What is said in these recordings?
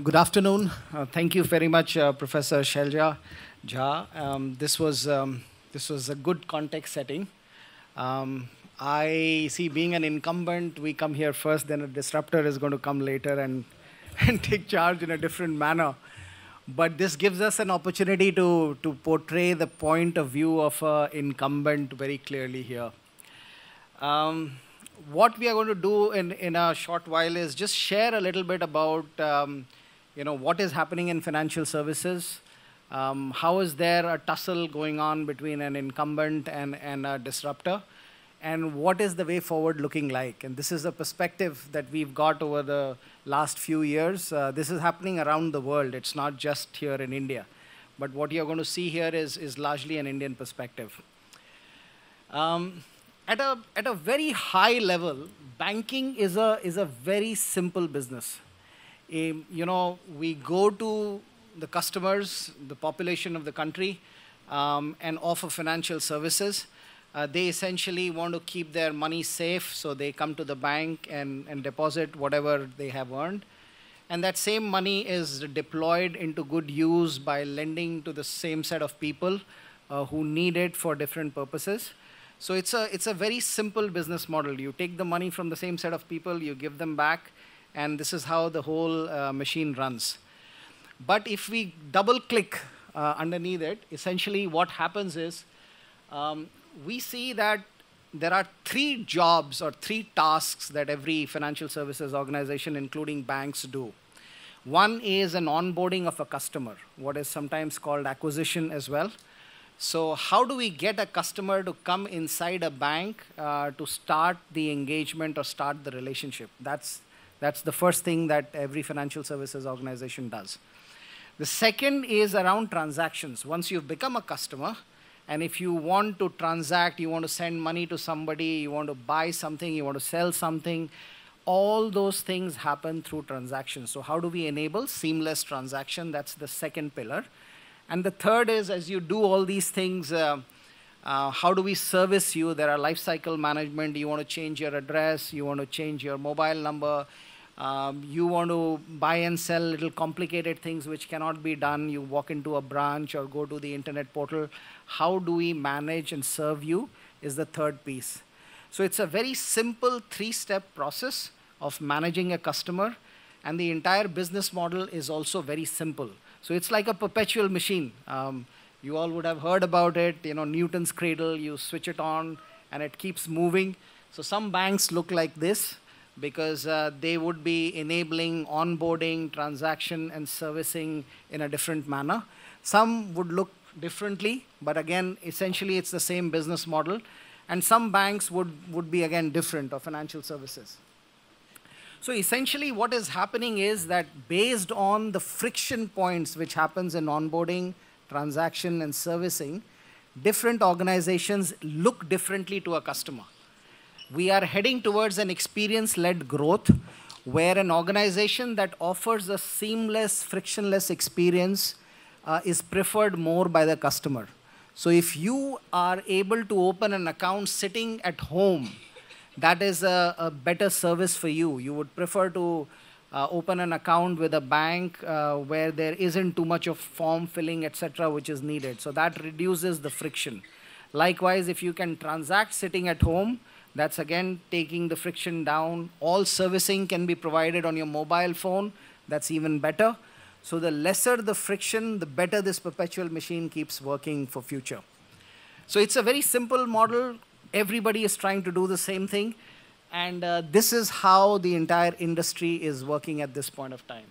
Good afternoon. Thank you very much, Professor Shelja Jha. This was a good context setting. I see being an incumbent, we come here first, then a disruptor is going to come later and, and take charge in a different manner. But this gives us an opportunity to portray the point of view of an incumbent very clearly here. What we are going to do in a short while is just share a little bit about what is happening in financial services. How is there a tussle going on between an incumbent and a disruptor? And what is the way forward looking like? And this is a perspective that we've got over the last few years. This is happening around the world. It's not just here in India. But what you're going to see here is largely an Indian perspective. At a very high level, banking is a very simple business. We go to the customers, the population of the country, and offer financial services. They essentially want to keep their money safe, so they come to the bank and deposit whatever they have earned. And that same money is deployed into good use by lending to the same set of people who need it for different purposes. So it's a very simple business model. You take the money from the same set of people, you give them back, and this is how the whole machine runs. But if we double-click underneath it, essentially what happens is we see that there are three jobs or three tasks that every financial services organization, including banks, do. One is an onboarding of a customer, what is sometimes called acquisition as well. So how do we get a customer to come inside a bank to start the engagement or start the relationship? That's the first thing that every financial services organization does. The second is around transactions. Once you've become a customer, and if you want to transact, you want to send money to somebody, you want to buy something, you want to sell something, all those things happen through transactions. So how do we enable seamless transaction? That's the second pillar. And the third is, as you do all these things, how do we service you? There are life cycle management. You want to change your address. You want to change your mobile number. You want to buy and sell little complicated things which cannot be done. You walk into a branch or go to the internet portal. How do we manage and serve you is the third piece. So it's a very simple three-step process of managing a customer. And the entire business model is also very simple. So it's like a perpetual machine. You all would have heard about it, Newton's cradle, you switch it on and it keeps moving. So some banks look like this because they would be enabling onboarding, transaction, and servicing in a different manner. Some would look differently, but again, essentially it's the same business model. And some banks would be, again, different, or financial services. So essentially what is happening is that based on the friction points which happens in onboarding, transaction, and servicing, different organizations look differently to a customer. We are heading towards an experience-led growth where an organization that offers a seamless, frictionless experience is preferred more by the customer. So if you are able to open an account sitting at home, that is a better service for you. You would prefer to open an account with a bank where there isn't too much of form filling, etc., which is needed. So that reduces the friction. Likewise, if you can transact sitting at home, that's again taking the friction down. All servicing can be provided on your mobile phone. That's even better. So the lesser the friction, the better this perpetual machine keeps working for future. So it's a very simple model. Everybody is trying to do the same thing. And this is how the entire industry is working at this point of time.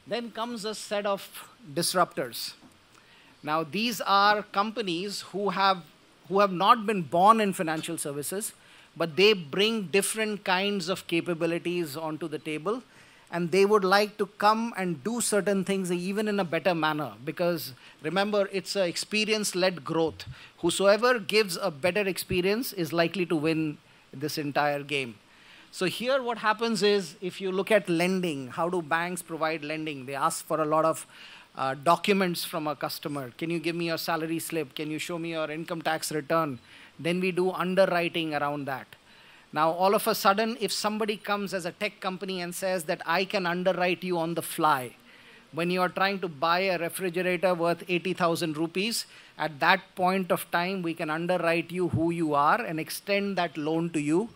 Then comes a set of disruptors. Now, these are companies who have not been born in financial services, but they bring different kinds of capabilities onto the table. And they would like to come and do certain things even in a better manner. Because remember, it's an experience-led growth. Whosoever gives a better experience is likely to win this entire game. So here what happens is, if you look at lending, how do banks provide lending? They ask for a lot of documents from a customer. Can you give me your salary slip? Can you show me your income tax return? Then we do underwriting around that. Now, all of a sudden, if somebody comes as a tech company and says that I can underwrite you on the fly, when you are trying to buy a refrigerator worth 80,000 rupees, at that point of time, we can underwrite you who you are and extend that loan to you.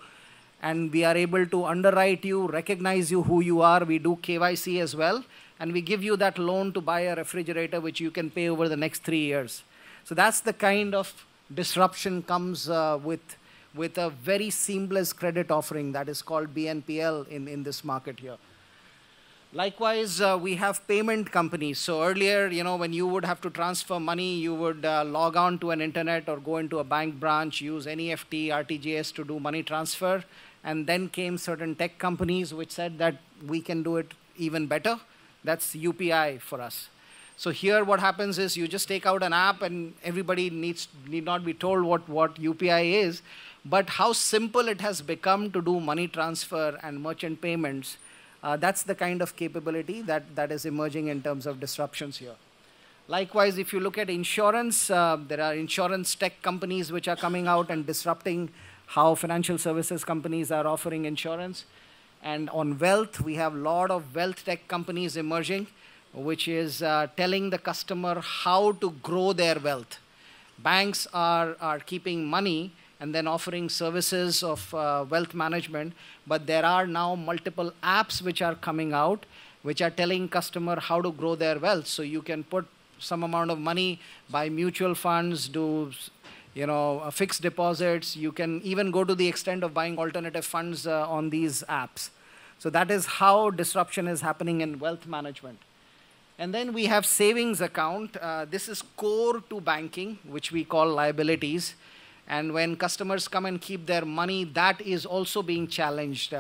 And we are able to underwrite you, recognize you who you are. We do KYC as well. And we give you that loan to buy a refrigerator, which you can pay over the next 3 years. So that's the kind of disruption comes with a very seamless credit offering that is called BNPL in this market here. Likewise, we have payment companies. So earlier, when you would have to transfer money, you would log on to an internet or go into a bank branch, use NEFT, RTGS to do money transfer. And then came certain tech companies which said that we can do it even better. That's UPI for us. So here what happens is you just take out an app and everybody need not be told what UPI is, but how simple it has become to do money transfer and merchant payments. That's the kind of capability that is emerging in terms of disruptions here. Likewise, if you look at insurance, there are insurance tech companies which are coming out and disrupting how financial services companies are offering insurance. And on wealth, we have a lot of wealth tech companies emerging, which is telling the customer how to grow their wealth. Banks are keeping money and then offering services of wealth management. But there are now multiple apps which are coming out, which are telling customer how to grow their wealth. So you can put some amount of money, buy mutual funds, do fixed deposits. You can even go to the extent of buying alternative funds on these apps. So that is how disruption is happening in wealth management. And then we have savings account. This is core to banking, which we call liabilities. And when customers come and keep their money, that is also being challenged.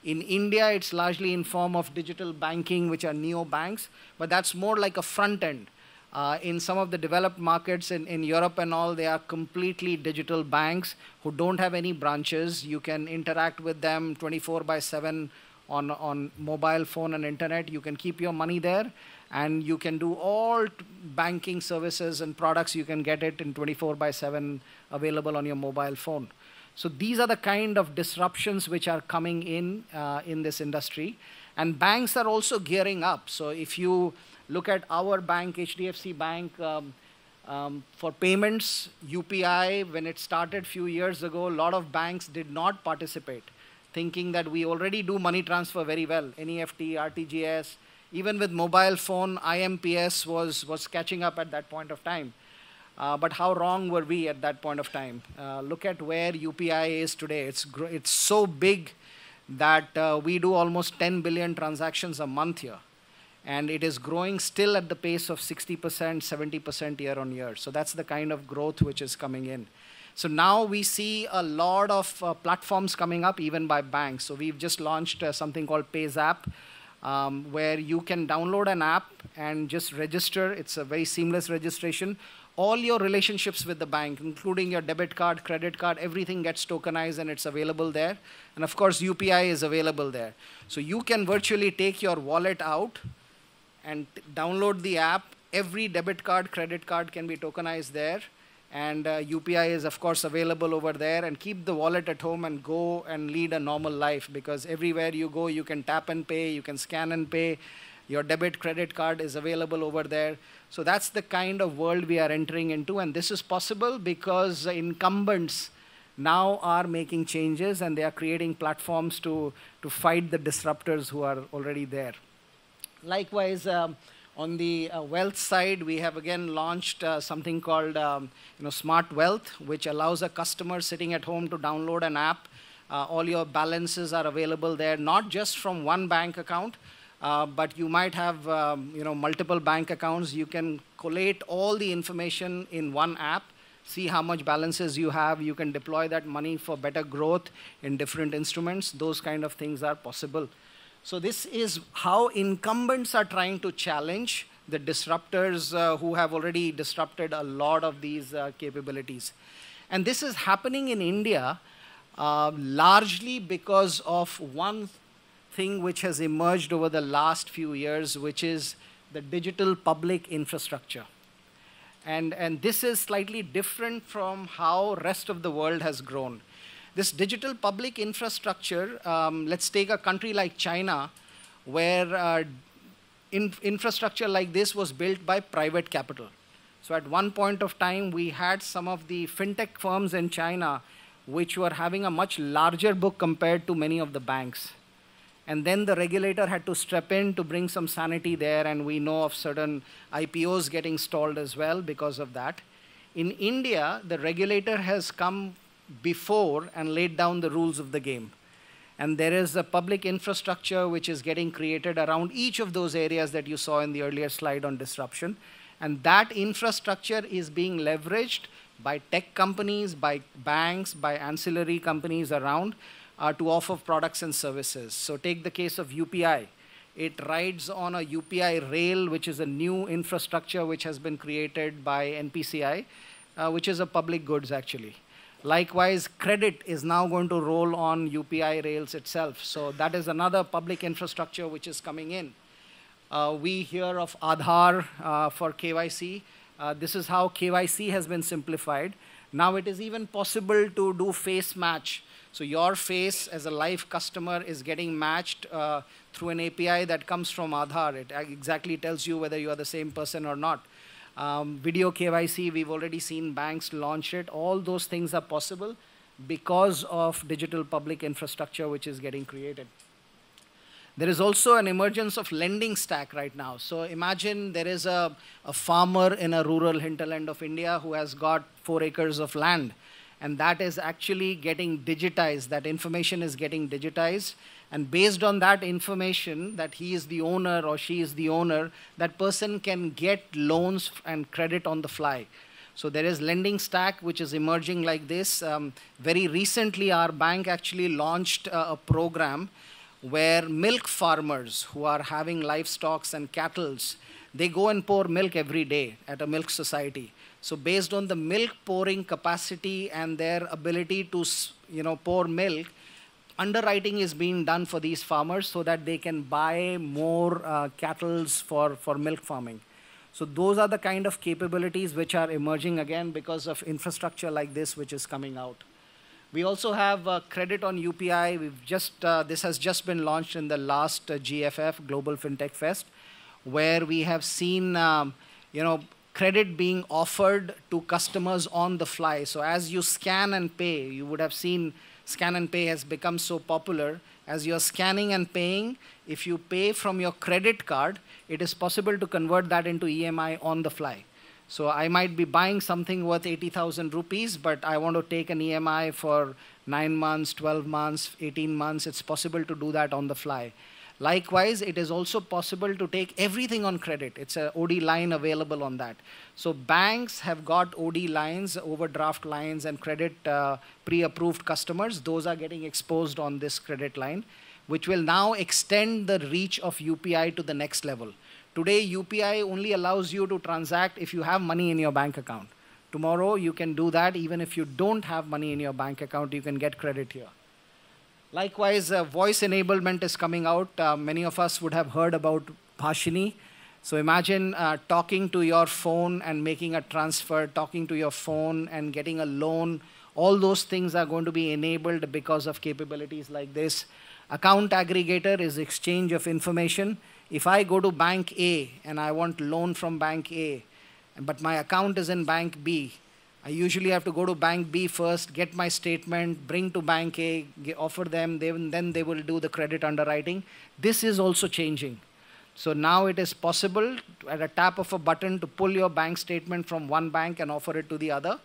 In India, it's largely in form of digital banking, which are neo-banks, but that's more like a front end. In some of the developed markets in Europe and all, they are completely digital banks who don't have any branches. You can interact with them 24/7 on mobile phone and internet. You can keep your money there, and you can do all banking services and products. You can get it in 24/7 available on your mobile phone. So these are the kind of disruptions which are coming in this industry. And banks are also gearing up. So if you look at our bank, HDFC Bank, for payments, UPI, when it started a few years ago, a lot of banks did not participate, thinking that we already do money transfer very well, NEFT, RTGS. Even with mobile phone, IMPS was catching up at that point of time. But how wrong were we at that point of time? Look at where UPI is today. It's so big that we do almost 10 billion transactions a month here. And it is growing still at the pace of 60%, 70% year on year. So that's the kind of growth which is coming in. So now we see a lot of platforms coming up, even by banks. So we've just launched something called PayZapp, where you can download an app and just register. It's a very seamless registration. All your relationships with the bank, including your debit card, credit card, everything gets tokenized and it's available there. And of course, UPI is available there. So you can virtually take your wallet out and download the app. Every debit card, credit card can be tokenized there. And UPI is, of course, available over there. And keep the wallet at home and go and lead a normal life, because everywhere you go, you can tap and pay, you can scan and pay. Your debit credit card is available over there. So that's the kind of world we are entering into. And this is possible because incumbents now are making changes and they are creating platforms to fight the disruptors who are already there. Likewise, on the wealth side, we have again launched something called Smart Wealth, which allows a customer sitting at home to download an app. All your balances are available there, not just from one bank account, but you might have multiple bank accounts. You can collate all the information in one app, see how much balances you have. You can deploy that money for better growth in different instruments. Those kind of things are possible. So this is how incumbents are trying to challenge the disruptors who have already disrupted a lot of these capabilities. And this is happening in India largely because of one thing which has emerged over the last few years, which is the digital public infrastructure. And this is slightly different from how rest of the world has grown. This digital public infrastructure, let's take a country like China, where infrastructure like this was built by private capital. So at one point of time, we had some of the fintech firms in China which were having a much larger book compared to many of the banks. And then the regulator had to step in to bring some sanity there, and we know of certain IPOs getting stalled as well because of that. In India, the regulator has come before and laid down the rules of the game. And there is a public infrastructure which is getting created around each of those areas that you saw in the earlier slide on disruption. And that infrastructure is being leveraged by tech companies, by banks, by ancillary companies around to offer products and services. So take the case of UPI. It rides on a UPI rail, which is a new infrastructure which has been created by NPCI, which is a public goods actually. Likewise, credit is now going to roll on UPI rails itself. So that is another public infrastructure which is coming in. We hear of Aadhaar for KYC. This is how KYC has been simplified. Now it is even possible to do face match. So your face as a live customer is getting matched through an API that comes from Aadhaar. It exactly tells you whether you are the same person or not. Video KYC, we've already seen banks launch it. All those things are possible because of digital public infrastructure which is getting created. There is also an emergence of lending stack right now. So imagine there is a farmer in a rural hinterland of India who has got 4 acres of land. And that is actually getting digitized. That information is getting digitized. And based on that information, that he is the owner or she is the owner, that person can get loans and credit on the fly. So there is lending stack which is emerging like this. Very recently, our bank actually launched a program where milk farmers who are having livestock and cattle, they go and pour milk every day at a milk society. So based on the milk pouring capacity and their ability to pour milk, underwriting is being done for these farmers so that they can buy more cattle for milk farming. So those are the kind of capabilities which are emerging again because of infrastructure like this which is coming out. We also have credit on UPI. This has just been launched in the last GFF, Global FinTech Fest, where we have seen credit being offered to customers on the fly. So as you scan and pay, you would have seen scan and pay has become so popular. As you're scanning and paying, if you pay from your credit card, it is possible to convert that into EMI on the fly. So I might be buying something worth 80,000 rupees, but I want to take an EMI for 9 months, 12 months, 18 months. It's possible to do that on the fly. Likewise, it is also possible to take everything on credit. It's an OD line available on that. So banks have got OD lines, overdraft lines, and credit pre-approved customers. Those are getting exposed on this credit line, which will now extend the reach of UPI to the next level. Today, UPI only allows you to transact if you have money in your bank account. Tomorrow, you can do that. Even if you don't have money in your bank account, you can get credit here. Likewise, voice enablement is coming out. Many of us would have heard about Bhashini. So imagine talking to your phone and making a transfer, talking to your phone and getting a loan. All those things are going to be enabled because of capabilities like this. Account aggregator is exchange of information. If I go to bank A and I want loan from bank A, but my account is in bank B, I usually have to go to bank B first, get my statement, bring to bank A, offer them, then they will do the credit underwriting. This is also changing. So now it is possible at a tap of a button to pull your bank statement from one bank and offer it to the other.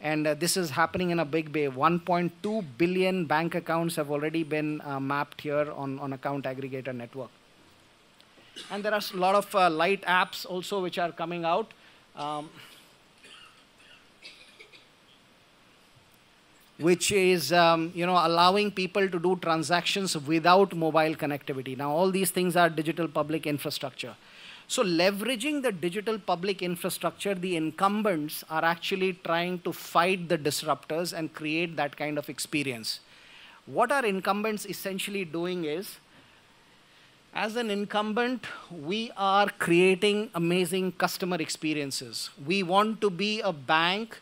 And this is happening in a big way. 1.2 billion bank accounts have already been mapped here on account aggregator network. And there are a lot of light apps also which are coming out. Which is allowing people to do transactions without mobile connectivity. Now, all these things are digital public infrastructure. So leveraging the digital public infrastructure, the incumbents are actually trying to fight the disruptors and create that kind of experience. What our incumbents essentially doing is, as an incumbent, we are creating amazing customer experiences. We want to be a bank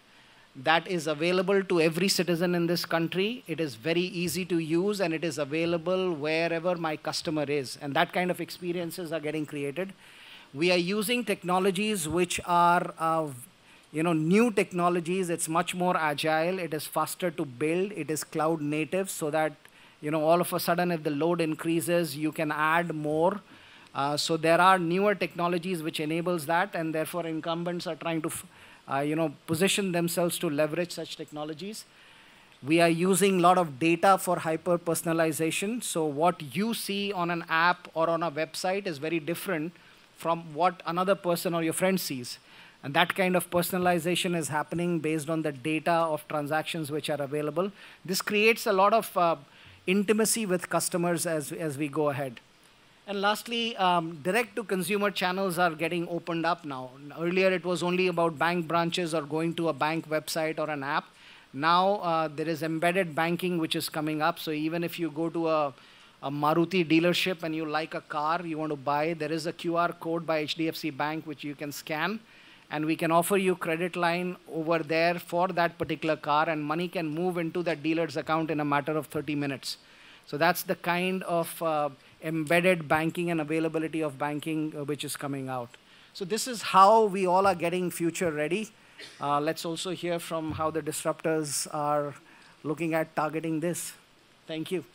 that is available to every citizen in this country. It is very easy to use, and it is available wherever my customer is. And that kind of experiences are getting created. We are using technologies which are new technologies. It's much more agile. It is faster to build. It is cloud native, so that all of a sudden, if the load increases, you can add more. So there are newer technologies which enables that, and therefore incumbents are trying to position themselves to leverage such technologies. We are using a lot of data for hyper-personalization. So what you see on an app or on a website is very different from what another person or your friend sees. And that kind of personalization is happening based on the data of transactions which are available. This creates a lot of intimacy with customers as we go ahead. And lastly, direct-to-consumer channels are getting opened up now. Earlier, it was only about bank branches or going to a bank website or an app. Now, there is embedded banking which is coming up. So even if you go to a Maruti dealership and you like a car you want to buy, there is a QR code by HDFC Bank which you can scan, and we can offer you credit line over there for that particular car, and money can move into that dealer's account in a matter of 30 minutes. So that's the kind of embedded banking and availability of banking which is coming out. So this is how we all are getting future ready. Let's also hear from how the disruptors are looking at targeting this. Thank you.